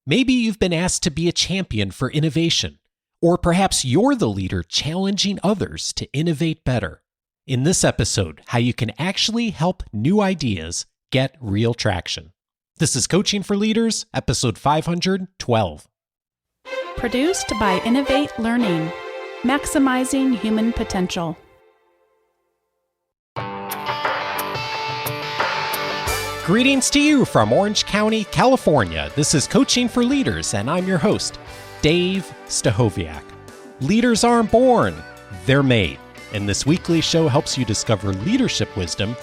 Maybe you've been asked to be a champion for innovation, or perhaps you're the leader challenging others to innovate better. In this episode, how you can actually help new ideas get real traction. This is Coaching for Leaders, episode 512. Produced by Innovate Learning, maximizing human potential. Greetings to you from Orange County, California. This is Coaching for Leaders, and I'm your host, Dave Stachowiak. Leaders aren't born, they're made. And this weekly show helps you discover leadership wisdom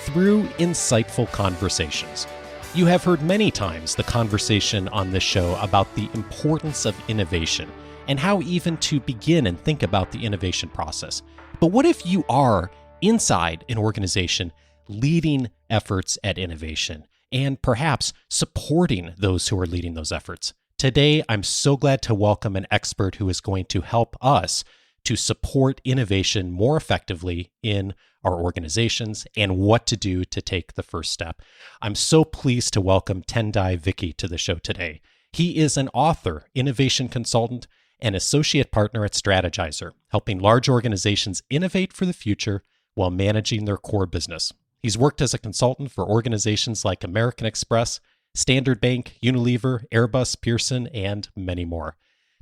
through insightful conversations. You have heard many times the conversation on this show about the importance of innovation and how even to begin and think about the innovation process. But what if you are inside an organization leading efforts at innovation and perhaps supporting those who are leading those efforts? Today, I'm so glad to welcome an expert who is going to help us to support innovation more effectively in our organizations and what to do to take the first step. I'm so pleased to welcome Tendayi Viki to the show today. He is an author, innovation consultant, and associate partner at Strategyzer, helping large organizations innovate for the future while managing their core business. He's worked as a consultant for organizations like American Express, Standard Bank, Unilever, Airbus, Pearson, and many more.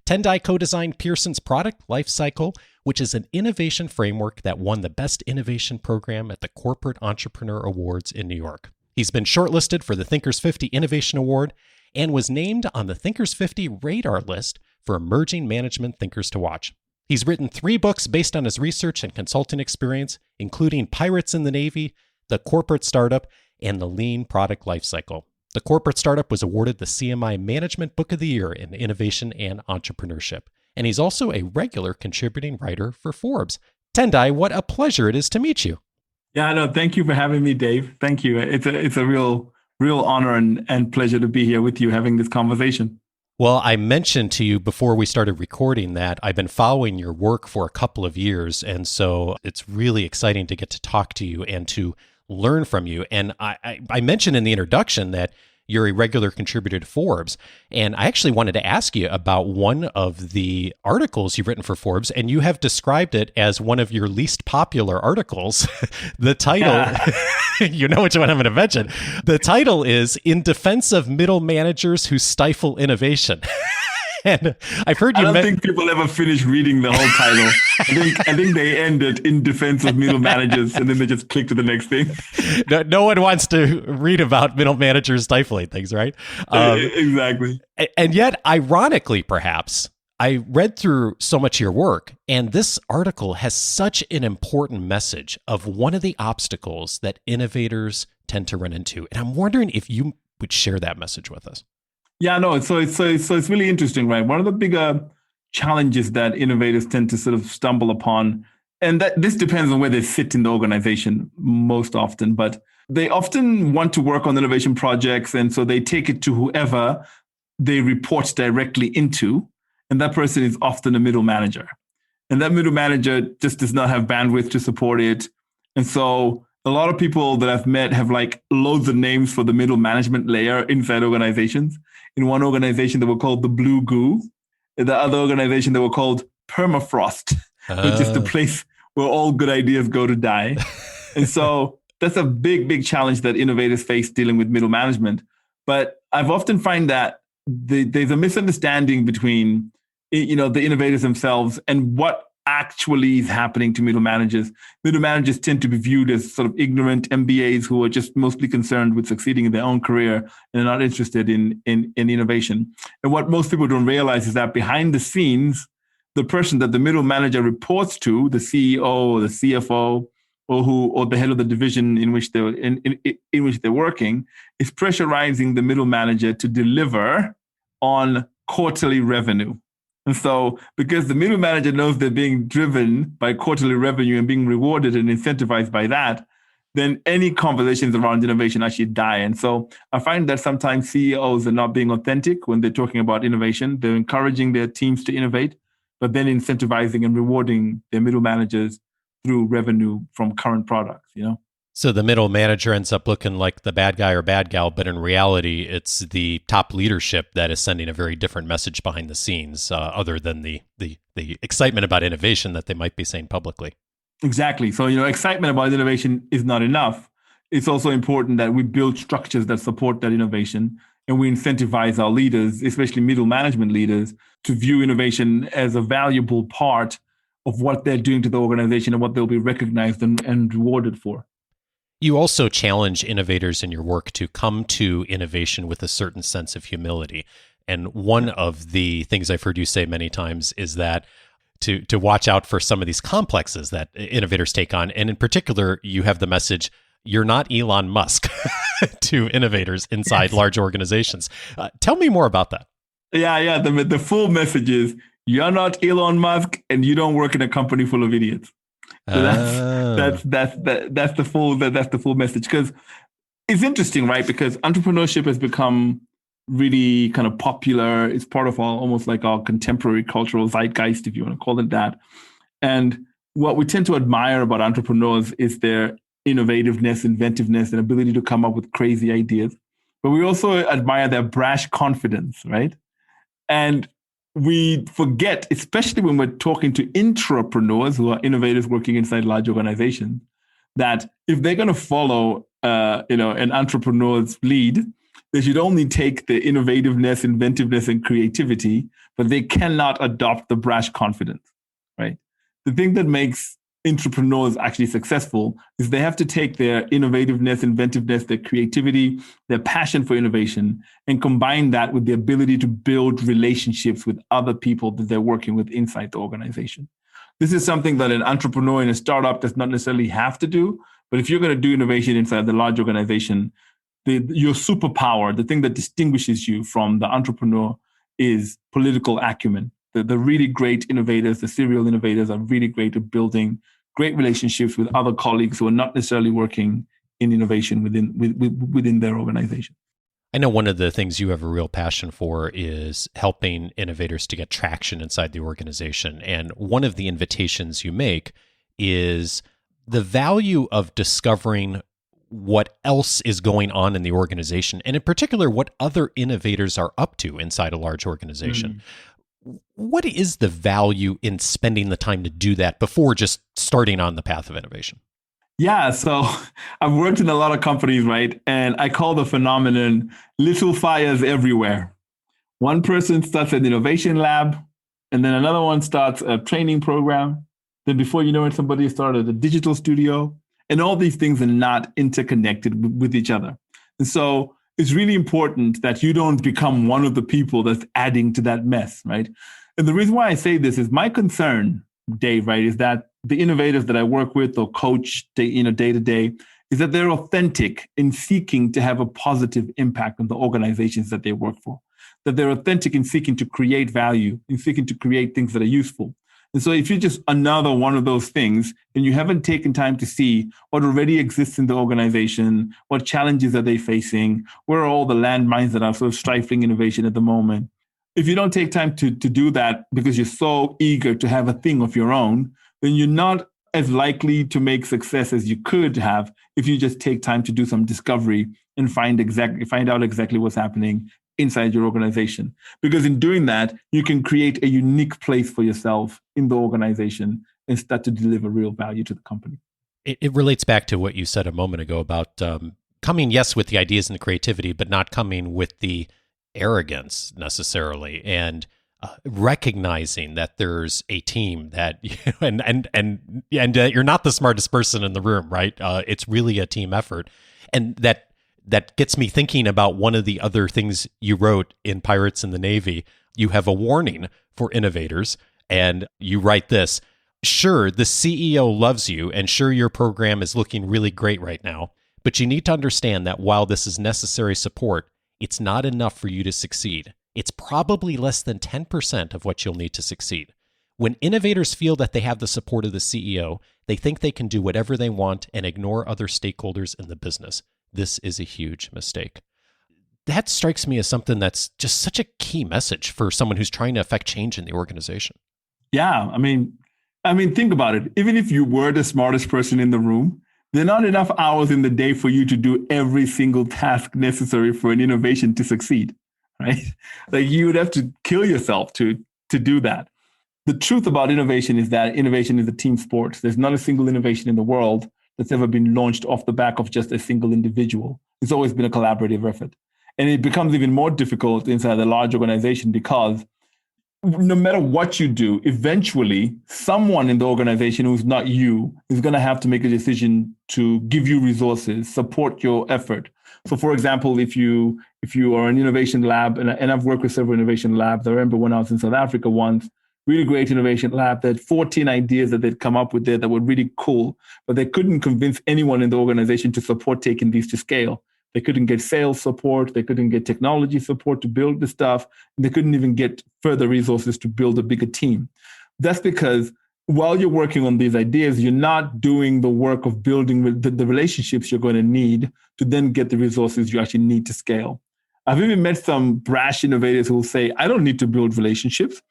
Tendayi co-designed Pearson's product, Lifecycle, which is an innovation framework that won the Best Innovation Program at the Corporate Entrepreneur Awards in New York. He's been shortlisted for the Thinkers50 Innovation Award and was named on the Thinkers50 Radar List for emerging management thinkers to watch. He's written 3 books based on his research and consulting experience, including Pirates in the Navy, The Corporate Startup, and The Lean Product Lifecycle. The Corporate Startup was awarded the CMI Management Book of the Year in Innovation and Entrepreneurship. And he's also a regular contributing writer for Forbes. Tendayi, what a pleasure it is to meet you. Yeah, no, thank you for having me, Dave. Thank you. It's a real honor and pleasure to be here with you having this conversation. Well, I mentioned to you before we started recording that I've been following your work for a couple of years. And so it's really exciting to get to talk to you and to learn from you. And I mentioned in the introduction that you're a regular contributor to Forbes. And I actually wanted to ask you about one of the articles you've written for Forbes, and you have described it as one of your least popular articles. The title, you know which one I'm going to mention. The title is In Defense of Middle Managers Who Stifle Innovation. And I've heard you. I don't think people ever finish reading the whole title. I think they end it in defense of middle managers, and then they just click to the next thing. No one wants to read about middle managers stifling things, right? Exactly. And yet, ironically, perhaps, I read through so much of your work, and this article has such an important message of one of the obstacles that innovators tend to run into. And I'm wondering if you would share that message with us. Yeah, no, so it's really interesting, right? One of the bigger challenges that innovators tend to sort of stumble upon, and that this depends on where they sit in the organization most often, but they often want to work on innovation projects, and so they take it to whoever they report directly into, and that person is often a middle manager. And that middle manager just does not have bandwidth to support it. And so a lot of people that I've met have like loads of names for the middle management layer inside organizations. In one organization, they were called the Blue Goo. In the other organization, they were called Permafrost, which is the place where all good ideas go to die. And so that's a big challenge that innovators face dealing with middle management. But I've often find that there's a misunderstanding between the innovators themselves and what actually is happening to middle managers. Middle managers tend to be viewed as sort of ignorant MBAs who are just mostly concerned with succeeding in their own career and are not interested in innovation. And what most people don't realize is that behind the scenes, the person that the middle manager reports to, the CEO or the CFO or the head of the division in which they're working, is pressurizing the middle manager to deliver on quarterly revenue. And so, because the middle manager knows they're being driven by quarterly revenue and being rewarded and incentivized by that, then any conversations around innovation actually die. And so I find that sometimes CEOs are not being authentic when they're talking about innovation. They're encouraging their teams to innovate, but then incentivizing and rewarding their middle managers through revenue from current products, So the middle manager ends up looking like the bad guy or bad gal, but in reality, it's the top leadership that is sending a very different message behind the scenes, other than the excitement about innovation that they might be saying publicly. Exactly. So, excitement about innovation is not enough. It's also important that we build structures that support that innovation, and we incentivize our leaders, especially middle management leaders, to view innovation as a valuable part of what they're doing to the organization and what they'll be recognized and rewarded for. You also challenge innovators in your work to come to innovation with a certain sense of humility. And one of the things I've heard you say many times is that to watch out for some of these complexes that innovators take on. And in particular, you have the message, you're not Elon Musk to innovators inside large organizations. Tell me more about that. Yeah. The full message is, you're not Elon Musk and you don't work in a company full of idiots. So that's the full message. Because it's interesting, right? Because entrepreneurship has become really kind of popular. It's part of almost like our contemporary cultural zeitgeist, if you want to call it that. And what we tend to admire about entrepreneurs is their innovativeness, inventiveness, and ability to come up with crazy ideas. But we also admire their brash confidence, right? And we forget, especially when we're talking to intrapreneurs who are innovators working inside large organizations, that if they're going to follow, an entrepreneur's lead, they should only take the innovativeness, inventiveness, and creativity, but they cannot adopt the brash confidence, right? The thing that makes entrepreneurs actually successful is they have to take their innovativeness, inventiveness, their creativity, their passion for innovation, and combine that with the ability to build relationships with other people that they're working with inside the organization. This is something that an entrepreneur in a startup does not necessarily have to do, but if you're going to do innovation inside the large organization, your superpower, the thing that distinguishes you from the entrepreneur, is political acumen. The really great innovators, the serial innovators, are really great at building great relationships with other colleagues who are not necessarily working in innovation within their organization. I know one of the things you have a real passion for is helping innovators to get traction inside the organization. And one of the invitations you make is the value of discovering what else is going on in the organization, and in particular, what other innovators are up to inside a large organization. What is the value in spending the time to do that before just starting on the path of innovation? Yeah, so I've worked in a lot of companies, right? And I call the phenomenon little fires everywhere. One person starts an innovation lab, and then another one starts a training program. Then before you know it, somebody started a digital studio. And all these things are not interconnected with each other. And so it's really important that you don't become one of the people that's adding to that mess, right? And the reason why I say this is my concern, Dave, right, is that the innovators that I work with or coach day to day is that they're authentic in seeking to have a positive impact on the organizations that they work for, that they're authentic in seeking to create value, in seeking to create things that are useful. And so if you're just another one of those things, and you haven't taken time to see what already exists in the organization, what challenges are they facing, where are all the landmines that are sort of stifling innovation at the moment, if you don't take time to do that because you're so eager to have a thing of your own, then you're not as likely to make success as you could have if you just take time to do some discovery and find out exactly what's happening inside your organization. Because in doing that, you can create a unique place for yourself in the organization and start to deliver real value to the company. It relates back to what you said a moment ago about coming, yes, with the ideas and the creativity, but not coming with the arrogance necessarily, and recognizing that there's a team that and you're not the smartest person in the room, right? It's really a team effort, and that gets me thinking about one of the other things you wrote in Pirates in the Navy. You have a warning for innovators, and you write this: sure, the CEO loves you, and sure, your program is looking really great right now, but you need to understand that while this is necessary support, it's not enough for you to succeed. It's probably less than 10% of what you'll need to succeed. When innovators feel that they have the support of the CEO, they think they can do whatever they want and ignore other stakeholders in the business. This is a huge mistake. That strikes me as something that's just such a key message for someone who's trying to affect change in the organization. Yeah, I mean, think about it. Even if you were the smartest person in the room, There are not enough hours in the day for you to do every single task necessary for an innovation to succeed, right? Like you would have to kill yourself to do that. The truth about innovation is that innovation is a team sport. There's not a single innovation in the world that's ever been launched off the back of just a single individual. It's always been a collaborative effort. And it becomes even more difficult inside a large organization because no matter what you do, eventually someone in the organization who's not you is going to have to make a decision to give you resources, support your effort. So for example, if you are an innovation lab, and I've worked with several innovation labs. I remember when I was in South Africa once, really great innovation lab that had 14 ideas that they'd come up with there that were really cool, but they couldn't convince anyone in the organization to support taking these to scale. They couldn't get sales support. They couldn't get technology support to build the stuff. And they couldn't even get further resources to build a bigger team. That's because while you're working on these ideas, you're not doing the work of building the relationships you're going to need to then get the resources you actually need to scale. I've even met some brash innovators who will say, I don't need to build relationships.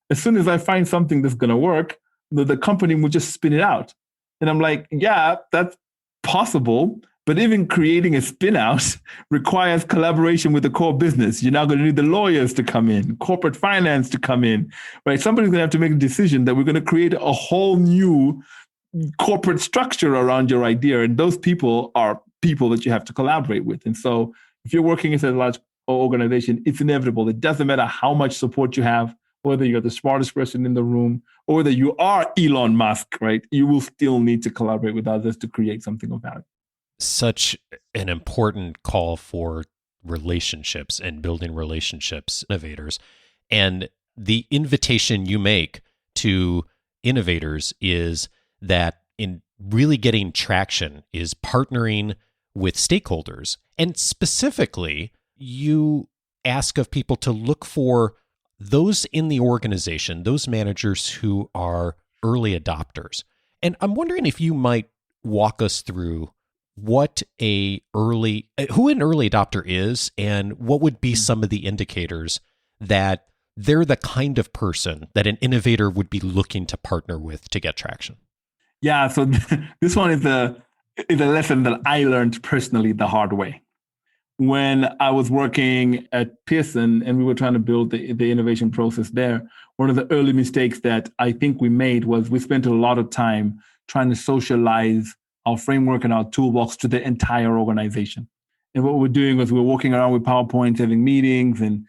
As soon as I find something that's going to work, the company will just spin it out. And I'm like, yeah, that's possible. But even creating a spin out requires collaboration with the core business. You're now going to need the lawyers to come in, corporate finance to come in, right? Somebody's going to have to make a decision that we're going to create a whole new corporate structure around your idea. And those people are people that you have to collaborate with. And so if you're working in a large organization, it's inevitable. It doesn't matter how much support you have, whether you're the smartest person in the room or whether you are Elon Musk, right? You will still need to collaborate with others to create something of value. Such an important call for relationships and building relationships, innovators. And the invitation you make to innovators is that in really getting traction is partnering with stakeholders. And specifically, you ask of people to look for those in the organization, those managers who are early adopters. And I'm wondering if you might walk us through who an early adopter is, and what would be some of the indicators that they're the kind of person that an innovator would be looking to partner with to get traction. Yeah, so this one is a lesson that I learned personally the hard way. When I was working at Pearson and we were trying to build the innovation process there, one of the early mistakes that I think we made was we spent a lot of time trying to socialize our framework and our toolbox to the entire organization. And what we're doing was we're walking around with PowerPoints, having meetings and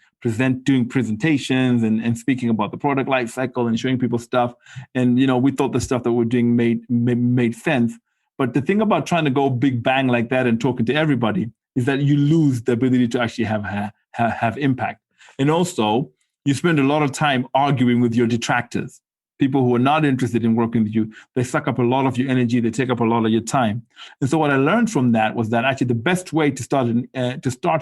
doing presentations and speaking about the product lifecycle and showing people stuff. And, we thought the stuff that we're doing made sense. But the thing about trying to go big bang like that and talking to everybody is that you lose the ability to actually have impact. And also, you spend a lot of time arguing with your detractors. People who are not interested in working with you, they suck up a lot of your energy, they take up a lot of your time. And so what I learned from that was that actually the best way to start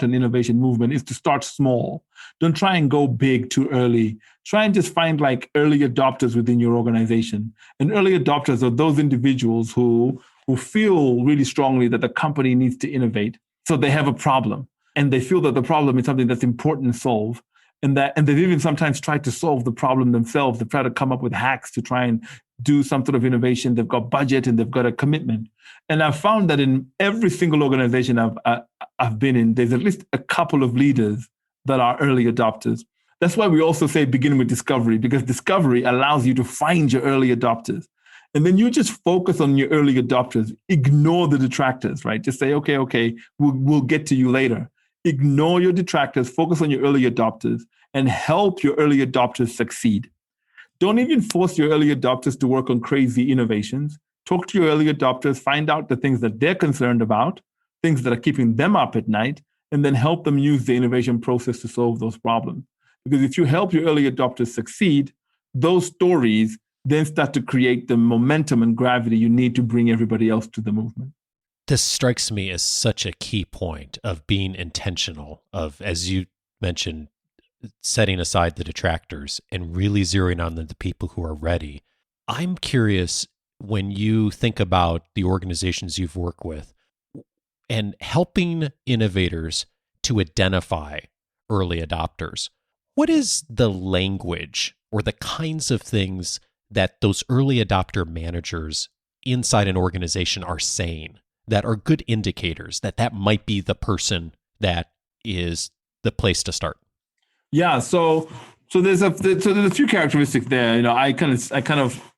an innovation movement is to start small. Don't try and go big too early. Try and just find like early adopters within your organization. And early adopters are those individuals who feel really strongly that the company needs to innovate. So they have a problem and they feel that the problem is something that's important to solve. And they've even sometimes tried to solve the problem themselves. They've tried to come up with hacks to try and do some sort of innovation. They've got budget and they've got a commitment. And I've found that in every single organization I've been in, there's at least a couple of leaders that are early adopters. That's why we also say begin with discovery, because discovery allows you to find your early adopters. And then you just focus on your early adopters. Ignore the detractors, right? Just say, okay, we'll get to you later. Ignore your detractors, focus on your early adopters, and help your early adopters succeed. Don't even force your early adopters to work on crazy innovations. Talk to your early adopters, find out the things that they're concerned about, things that are keeping them up at night, and then help them use the innovation process to solve those problems. Because if you help your early adopters succeed, those stories then start to create the momentum and gravity you need to bring everybody else to the movement. This strikes me as such a key point of being intentional, of, as you mentioned, setting aside the detractors and really zeroing on the people who are ready. I'm curious, when you think about the organizations you've worked with and helping innovators to identify early adopters, what is the language or the kinds of things that those early adopter managers inside an organization are saying that are good indicators that might be the person that is the place to start? Yeah, so there's a few characteristics there. I kind of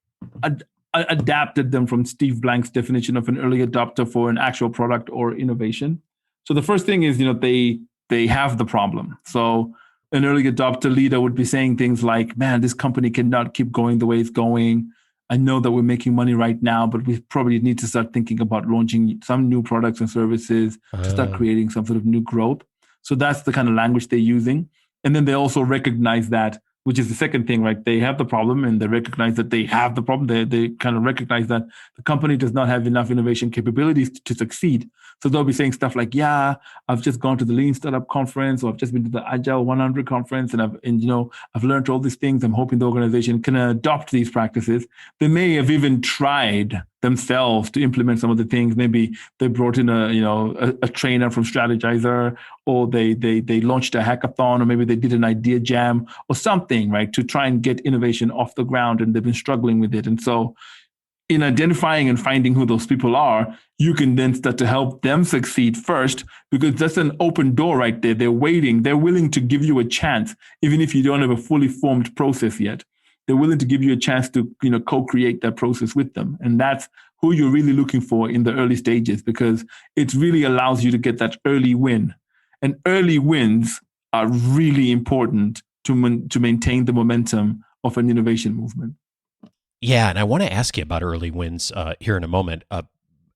adapted them from Steve Blank's definition of an early adopter for an actual product or innovation. So the first thing is, they have the problem. So an early adopter leader would be saying things like, man, this company cannot keep going the way it's going. I know that we're making money right now, but we probably need to start thinking about launching some new products and services to start creating some sort of new growth. So that's the kind of language they're using. And then they also recognize that, which is the second thing, right? They have the problem and they recognize that they have the problem. They kind of recognize that the company does not have enough innovation capabilities to succeed. So they'll be saying stuff like, yeah, I've just gone to the Lean Startup Conference, or I've just been to the Agile 100 conference, and I've learned all these things. I'm hoping the organization can adopt these practices. They may have even tried themselves to implement some of the things. Maybe they brought in a trainer from Strategyzer, or they launched a hackathon, or maybe they did an idea jam or something, right, to try and get innovation off the ground, and they've been struggling with it. And so in identifying and finding who those people are, you can then start to help them succeed first, because that's an open door right there. They're waiting. They're willing to give you a chance, even if you don't have a fully formed process yet. They're willing to give you a chance to, co-create that process with them. And that's who you're really looking for in the early stages, because it really allows you to get that early win. And early wins are really important to maintain the momentum of an innovation movement. Yeah, and I want to ask you about early wins here in a moment.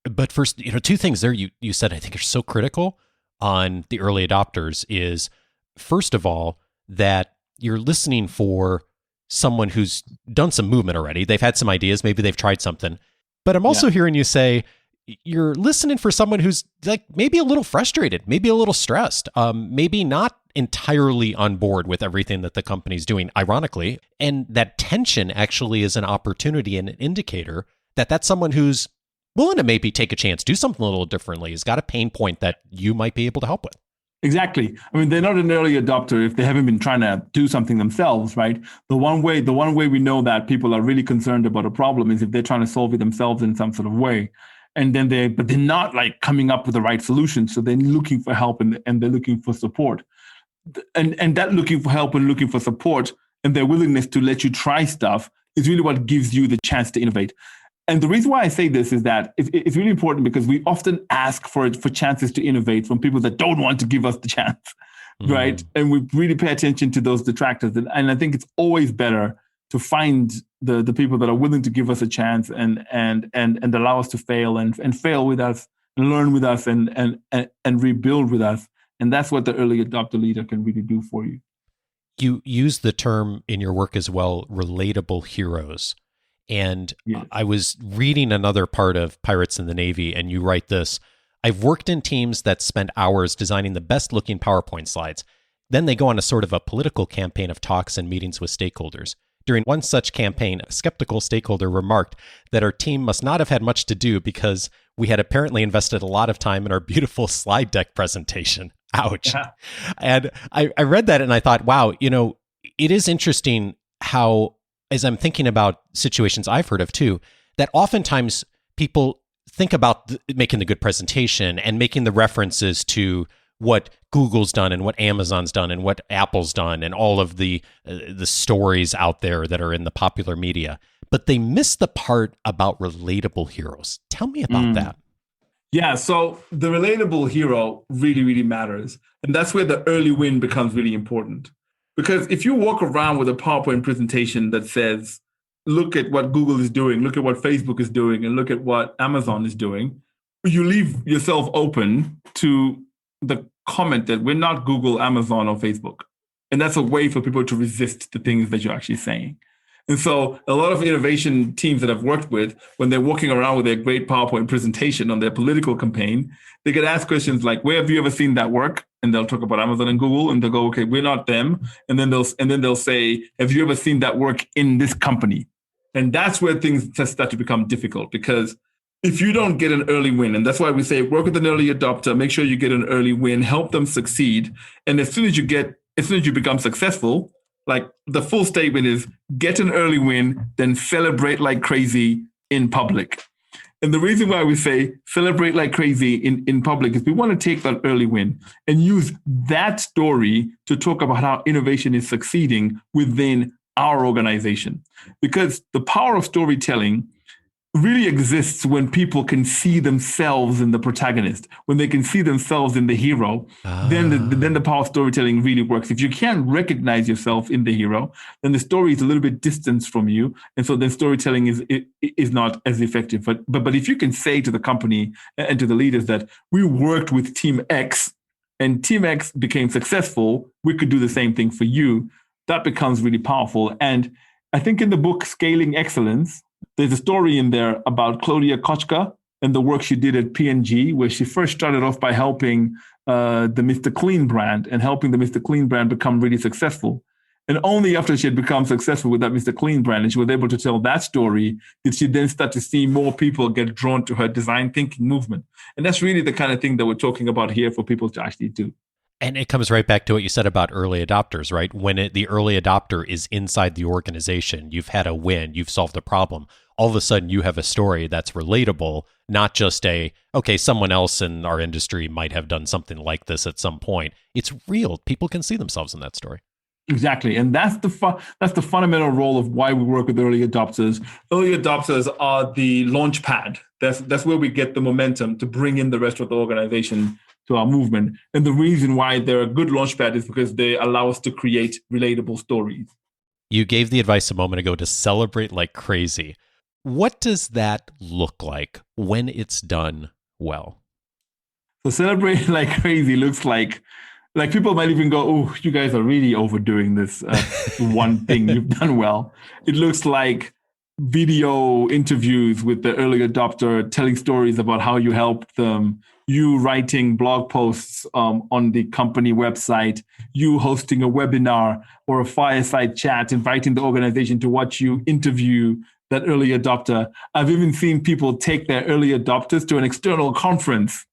But first, two things there you said I think are so critical on the early adopters is, first of all, that you're listening for someone who's done some movement already. They've had some ideas, maybe they've tried something. But I'm also hearing you say you're listening for someone who's like maybe a little frustrated, maybe a little stressed, maybe not entirely on board with everything that the company's doing, ironically. And that tension actually is an opportunity and an indicator that that's someone who's willing to maybe take a chance, do something a little differently, has got a pain point that you might be able to help with. Exactly. I mean, they're not an early adopter if they haven't been trying to do something themselves, right? The one way we know that people are really concerned about a problem is if they're trying to solve it themselves in some sort of way. And then but they're not like coming up with the right solution. So they're looking for help and they're looking for support. And that looking for help and looking for support and their willingness to let you try stuff is really what gives you the chance to innovate. And the reason why I say this is that it's really important, because we often ask for chances to innovate from people that don't want to give us the chance, right? And we really pay attention to those detractors. And I think it's always better to find the people that are willing to give us a chance and allow us to fail and fail with us, and learn with us, and rebuild with us. And that's what the early adopter leader can really do for you. You use the term in your work as well, relatable heroes. And yes. I was reading another part of Pirates in the Navy, and you write this: I've worked in teams that spend hours designing the best looking PowerPoint slides. Then they go on a sort of a political campaign of talks and meetings with stakeholders. During one such campaign, a skeptical stakeholder remarked that our team must not have had much to do because we had apparently invested a lot of time in our beautiful slide deck presentation. Ouch. Yeah. And I read that and I thought, wow, it is interesting how, as I'm thinking about situations I've heard of too, that oftentimes people think about making the good presentation and making the references to what Google's done and what Amazon's done and what Apple's done and all of the stories out there that are in the popular media. But they miss the part about relatable heroes. Tell me about that. Yeah, so the relatable hero really, really matters. And that's where the early win becomes really important. Because if you walk around with a PowerPoint presentation that says, look at what Google is doing, look at what Facebook is doing, and look at what Amazon is doing, you leave yourself open to the comment that we're not Google, Amazon, or Facebook. And that's a way for people to resist the things that you're actually saying. And so a lot of innovation teams that I've worked with, when they're walking around with their great PowerPoint presentation on their political campaign, they get asked questions like, where have you ever seen that work? And they'll talk about Amazon and Google, and they'll go, okay, we're not them. And then they'll say, have you ever seen that work in this company? And that's where things start to become difficult, because if you don't get an early win, and that's why we say work with an early adopter, make sure you get an early win, help them succeed. And as soon as you become successful, like the full statement is get an early win, then celebrate like crazy in public. And the reason why we say celebrate like crazy in public is we want to take that early win and use that story to talk about how innovation is succeeding within our organization. Because the power of storytelling really exists when people can see themselves in the protagonist, when they can see themselves in the hero, then the power of storytelling really works. If you can't recognize yourself in the hero, then the story is a little bit distant from you. And so then storytelling is not as effective. But if you can say to the company and to the leaders that we worked with Team X and Team X became successful, we could do the same thing for you. That becomes really powerful. And I think in the book, Scaling Excellence, there's a story in there about Claudia Kochka and the work she did at P&G, where she first started off by helping the Mr. Clean brand and helping the Mr. Clean brand become really successful. And only after she had become successful with that Mr. Clean brand and she was able to tell that story, did she then start to see more people get drawn to her design thinking movement. And that's really the kind of thing that we're talking about here for people to actually do. And it comes right back to what you said about early adopters, right? When the early adopter is inside the organization, you've had a win, you've solved a problem. All of a sudden, you have a story that's relatable, not just okay, someone else in our industry might have done something like this at some point. It's real. People can see themselves in that story. Exactly. And that's the fundamental role of why we work with early adopters. Early adopters are the launch pad. That's where we get the momentum to bring in the rest of the organization to our movement. And the reason why they're a good launch pad is because they allow us to create relatable stories. You gave the advice a moment ago to celebrate like crazy. What does that look like when it's done well? So celebrate like crazy looks like people might even go, oh, you guys are really overdoing this one thing you've done well. It looks like video interviews with the early adopter, telling stories about how you helped them, you writing blog posts on the company website, you hosting a webinar or a fireside chat, inviting the organization to watch you interview that early adopter. I've even seen people take their early adopters to an external conference,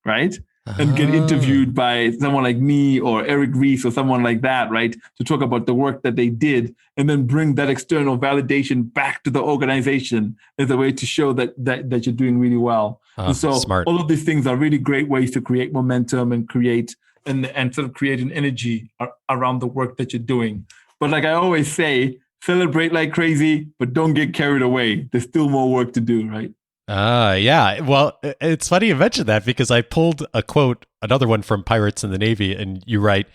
right? And get interviewed by someone like me or Eric Ries or someone like that, right? To talk about the work that they did and then bring that external validation back to the organization as a way to show that you're doing really well. And so smart. All of these things are really great ways to create momentum and create and sort of create an energy around the work that you're doing. But like I always say, celebrate like crazy, but don't get carried away. There's still more work to do, right? Yeah. Well, it's funny you mentioned that because I pulled a quote, another one from Pirates in the Navy, and you write,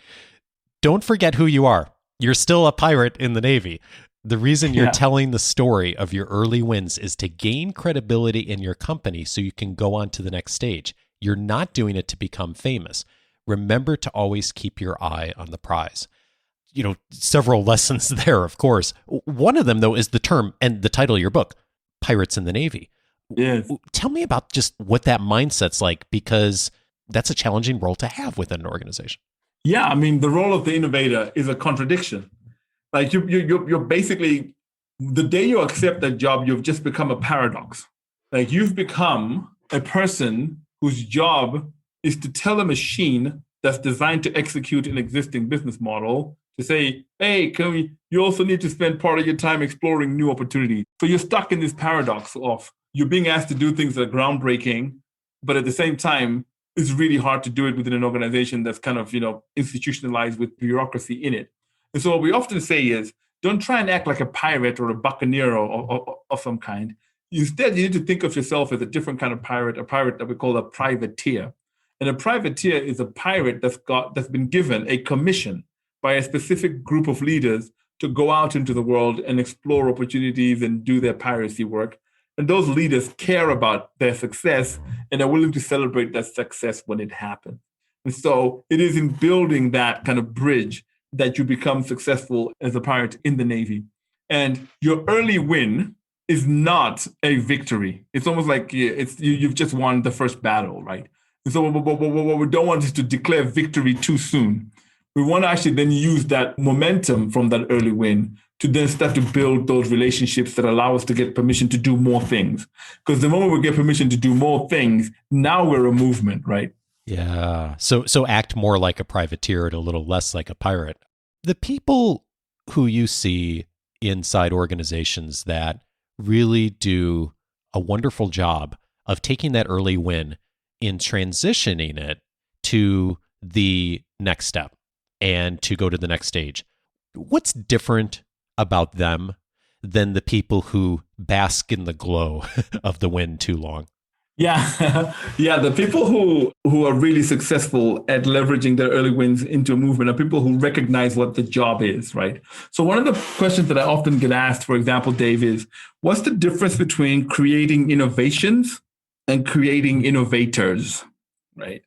"Don't forget who you are. You're still a pirate in the Navy. The reason you're telling the story of your early wins is to gain credibility in your company so you can go on to the next stage. You're not doing it to become famous. Remember to always keep your eye on the prize." Several lessons there, of course. One of them, though, is the term and the title of your book, Pirates in the Navy. Yes. Tell me about just what that mindset's like, because that's a challenging role to have within an organization. Yeah, I mean, the role of the innovator is a contradiction. Like you're basically, the day you accept that job, you've just become a paradox. Like you've become a person whose job is to tell a machine that's designed to execute an existing business model to say, hey, you also need to spend part of your time exploring new opportunities. So you're stuck in this paradox of you're being asked to do things that are groundbreaking, but at the same time, it's really hard to do it within an organization that's kind of, institutionalized with bureaucracy in it. And so what we often say is, don't try and act like a pirate or a buccaneer of some kind. Instead, you need to think of yourself as a different kind of pirate, a pirate that we call a privateer. And a privateer is a pirate that's been given a commission by a specific group of leaders to go out into the world and explore opportunities and do their piracy work. And those leaders care about their success and are willing to celebrate that success when it happens. And so it is in building that kind of bridge that you become successful as a pirate in the Navy. And your early win is not a victory. It's almost like you've just won the first battle, right? And so what we don't want is to declare victory too soon. We want to actually then use that momentum from that early win to then start to build those relationships that allow us to get permission to do more things. Because the moment we get permission to do more things, now we're a movement, right? Yeah. So act more like a privateer and a little less like a pirate. The people who you see inside organizations that really do a wonderful job of taking that early win in transitioning it to the next step and to go to the next stage. What's different about them than the people who bask in the glow of the win too long? Yeah, yeah. The people who are really successful at leveraging their early wins into a movement are people who recognize what the job is, right? So one of the questions that I often get asked, for example, Dave, is what's the difference between creating innovations and creating innovators, right?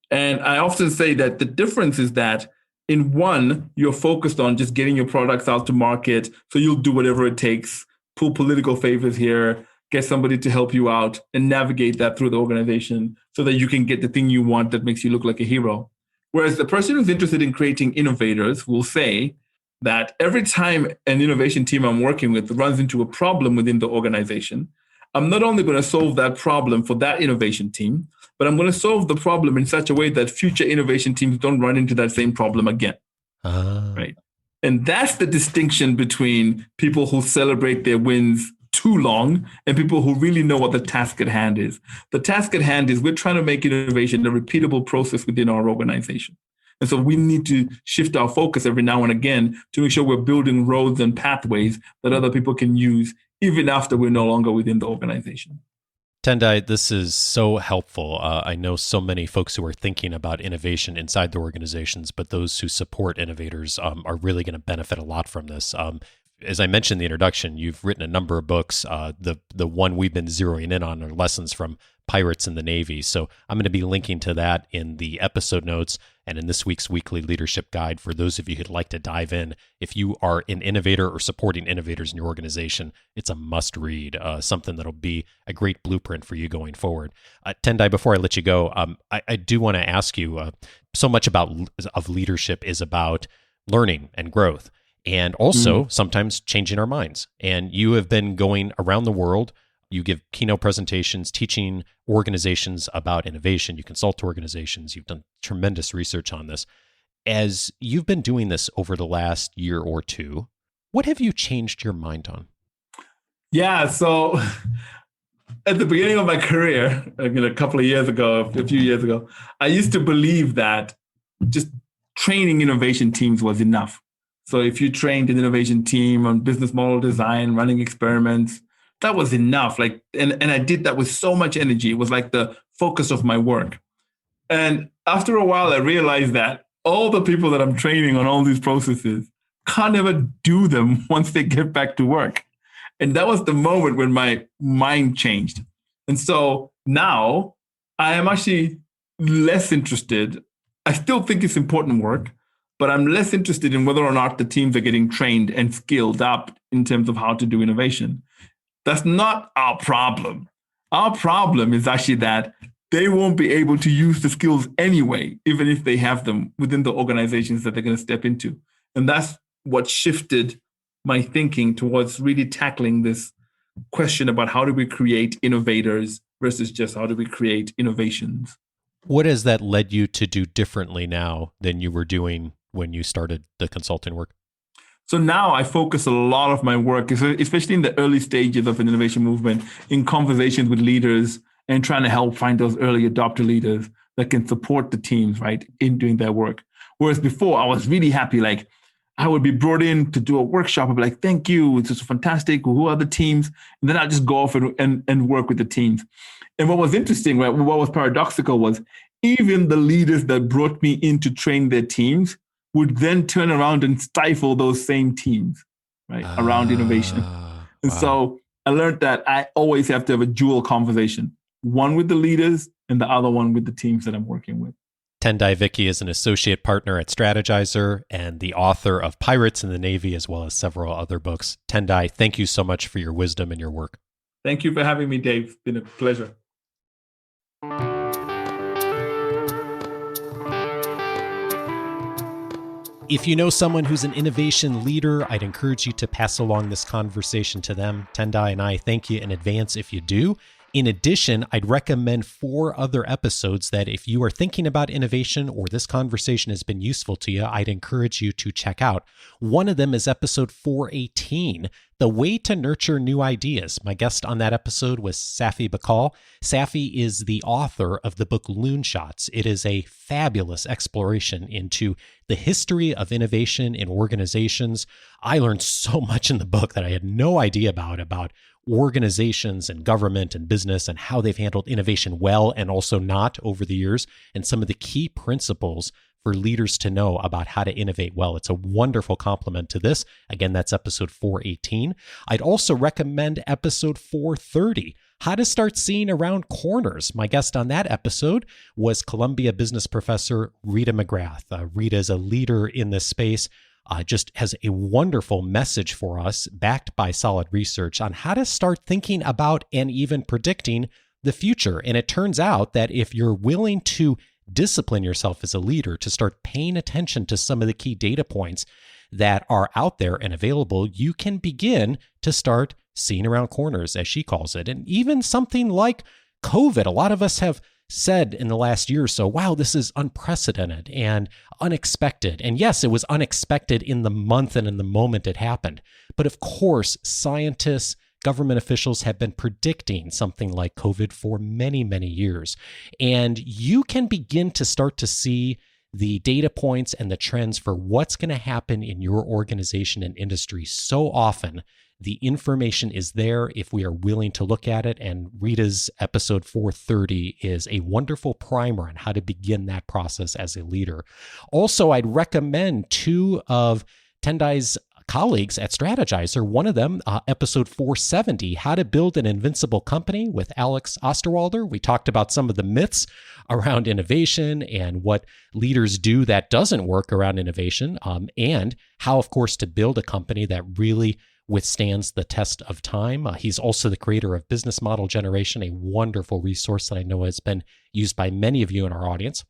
And I often say that the difference is that in one, you're focused on just getting your products out to market. So you'll do whatever it takes, pull political favors here, get somebody to help you out and navigate that through the organization so that you can get the thing you want that makes you look like a hero. Whereas the person who's interested in creating innovators will say that every time an innovation team I'm working with runs into a problem within the organization, I'm not only going to solve that problem for that innovation team, but I'm going to solve the problem in such a way that future innovation teams don't run into that same problem again. Right. And that's the distinction between people who celebrate their wins too long and people who really know what the task at hand is. The task at hand is we're trying to make innovation a repeatable process within our organization. And so we need to shift our focus every now and again to make sure we're building roads and pathways that other people can use even after we're no longer within the organization. Tendayi, this is so helpful. I know so many folks who are thinking about innovation inside their organizations, but those who support innovators are really going to benefit a lot from this. As I mentioned in the introduction, you've written a number of books. The one we've been zeroing in on are lessons from pirates in the Navy. So I'm going to be linking to that in the episode notes and in this week's weekly leadership guide for those of you who'd like to dive in. If you are an innovator or supporting innovators in your organization, it's a must read, something that'll be a great blueprint for you going forward. Tendayi, before I let you go, I do want to ask you, so much of leadership is about learning and growth, and also sometimes changing our minds. And you have been going around the world. You give keynote presentations, teaching organizations about innovation. You consult organizations. You've done tremendous research on this. As you've been doing this over the last year or two, what have you changed your mind on? Yeah, so at the beginning of my career, a few years ago, I used to believe that just training innovation teams was enough. So if you trained an innovation team on business model design, running experiments, that was enough. And I did that with so much energy. It was like the focus of my work. And after a while, I realized that all the people that I'm training on all these processes can't ever do them once they get back to work. And that was the moment when my mind changed. And so now I am actually less interested. I still think it's important work, but I'm less interested in whether or not the teams are getting trained and skilled up in terms of how to do innovation. That's not our problem. Our problem is actually that they won't be able to use the skills anyway, even if they have them within the organizations that they're going to step into. And that's what shifted my thinking towards really tackling this question about how do we create innovators versus just how do we create innovations. What has that led you to do differently now than you were doing when you started the consulting work? So now I focus a lot of my work, especially in the early stages of an innovation movement, in conversations with leaders and trying to help find those early adopter leaders that can support the teams, right, in doing their work. Whereas before, I was really happy, I would be brought in to do a workshop. I'd be like, thank you, it's just fantastic. Who are the teams? And then I'd just go off and work with the teams. And what was interesting, right, what was paradoxical was even the leaders that brought me in to train their teams would then turn around and stifle those same teams, right, around innovation. And so I learned that I always have to have a dual conversation, one with the leaders and the other one with the teams that I'm working with. Tendayi Viki is an associate partner at Strategyzer and the author of Pirates in the Navy, as well as several other books. Tendayi, thank you so much for your wisdom and your work. Thank you for having me, Dave. It's been a pleasure. If you know someone who's an innovation leader, I'd encourage you to pass along this conversation to them. Tendayi and I thank you in advance if you do. In addition, I'd recommend 4 other episodes that if you are thinking about innovation or this conversation has been useful to you, I'd encourage you to check out. One of them is episode 418, The Way to Nurture New Ideas. My guest on that episode was Safi Bakal. Safi is the author of the book Loonshots. It is a fabulous exploration into the history of innovation in organizations. I learned so much in the book that I had no idea about organizations and government and business and how they've handled innovation well and also not over the years, and some of the key principles for leaders to know about how to innovate well. It's a wonderful complement to this. Again, that's episode 418. I'd also recommend episode 430, How to Start Seeing Around Corners. My guest on that episode was Columbia business professor Rita McGrath. Rita is a leader in this space, just has a wonderful message for us, backed by solid research, on how to start thinking about and even predicting the future. And it turns out that if you're willing to discipline yourself as a leader to start paying attention to some of the key data points that are out there and available, you can begin to start seeing around corners, as she calls it. And even something like COVID, a lot of us have said in the last year or so, wow, this is unprecedented and unexpected. And yes, it was unexpected in the month and in the moment it happened. But of course, scientists, government officials have been predicting something like COVID for many, many years. And you can begin to start to see the data points and the trends for what's going to happen in your organization and industry. So often, the information is there if we are willing to look at it. And Rita's episode 430 is a wonderful primer on how to begin that process as a leader. Also, I'd recommend two of Tendayi's colleagues at Strategyzer. One of them, episode 470, How to Build an Invincible Company with Alex Osterwalder. We talked about some of the myths around innovation and what leaders do that doesn't work around innovation, and how, of course, to build a company that really withstands the test of time. He's also the creator of Business Model Generation, a wonderful resource that I know has been used by many of you in our audience.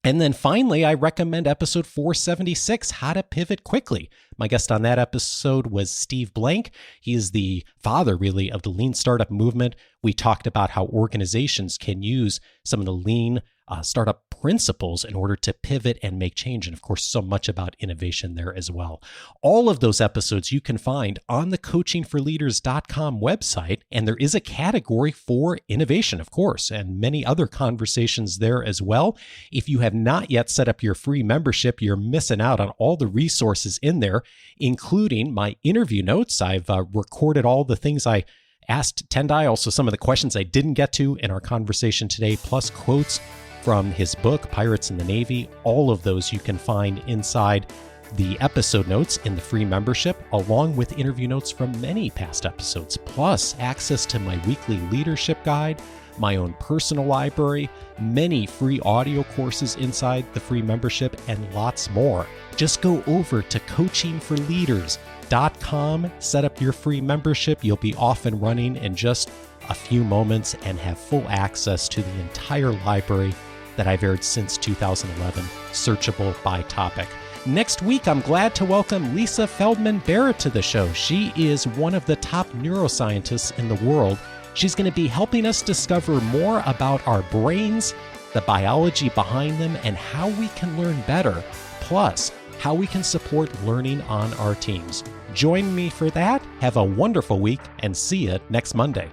And then finally, I recommend episode 476, How to Pivot Quickly. My guest on that episode was Steve Blank. He is the father, really, of the lean startup movement. We talked about how organizations can use some of the lean startup principles in order to pivot and make change. And of course, so much about innovation there as well. All of those episodes you can find on the coachingforleaders.com website. And there is a category for innovation, of course, and many other conversations there as well. If you have not yet set up your free membership, you're missing out on all the resources in there, including my interview notes. I've recorded all the things I asked Tendayi, also some of the questions I didn't get to in our conversation today, plus quotes from his book, Pirates in the Navy. All of those you can find inside the episode notes in the free membership, along with interview notes from many past episodes, plus access to my weekly leadership guide, my own personal library, many free audio courses inside the free membership, and lots more. Just go over to coachingforleaders.com, set up your free membership. You'll be off and running in just a few moments and have full access to the entire library that I've aired since 2011, searchable by topic. Next week, I'm glad to welcome Lisa Feldman-Barrett to the show. She is one of the top neuroscientists in the world. She's going to be helping us discover more about our brains, the biology behind them, and how we can learn better, plus how we can support learning on our teams. Join me for that. Have a wonderful week and see you next Monday.